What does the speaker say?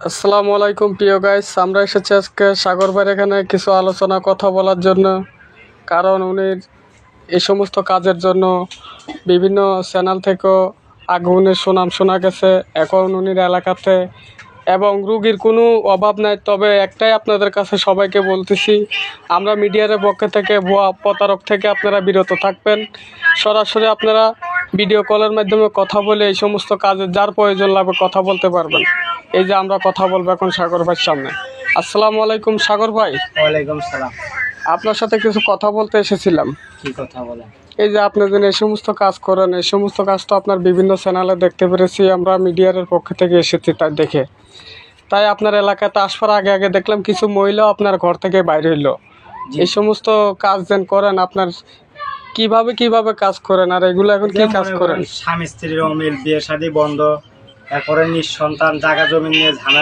আসসালামু আলাইকুম প্রিয় গাইস, আমরা এসেছি আজকে সাগর ভাইয়ের এখানে কিছু আলোচনা কথা বলার জন্য। কারণ উনি এই সমস্ত কাজের জন্য বিভিন্ন চ্যানেল থেকেও আগে উনি সুনাম শোনা গেছে। এখন উনির এলাকাতে এবং রুগীর কোনো অভাব নাই। তবে একটাই আপনাদের কাছে সবাইকে বলতেছি, আমরা মিডিয়ার পক্ষে থেকে ভুয়া প্রতারক থেকে আপনারা বিরত থাকবেন। সরাসরি আপনারা ভিডিও কলের মাধ্যমে কথা বলে এই সমস্ত কাজে যার প্রয়োজন লাগবে কথা বলতে পারবেন। এই যে আমরা কথা বলবো এখন সাগর ভাইয়ের সামনে। আসসালামু আলাইকুম সাগর ভাই। ওয়ালাইকুম সালাম। আপনার সাথে কিছু কথা বলতে এসেছিলাম। কি কথা বলেন? এই যে আপনি যেন এই সমস্ত কাজ করেন, এই সমস্ত কাজ তো আপনার বিভিন্ন চ্যানেলে দেখতে পেরেছি, আমরা মিডিয়ার পক্ষ থেকে এসেছি তাই দেখে। তাই আপনার এলাকাতে আসবার আগে আগে দেখলাম কিছু মহিলাও আপনার ঘর থেকে বাইরে হইলো। এই সমস্ত কাজ যেন করেন, আপনার কিভাবে কাজ করেন আর এগুলো এখন কি কাজ করেন? স্বামী স্ত্রীর অমিল, বিয়ে শাদী বন্ধ, তারপরে নিঃসন্তান, জায়গা জমি নিয়ে ঝামেলা।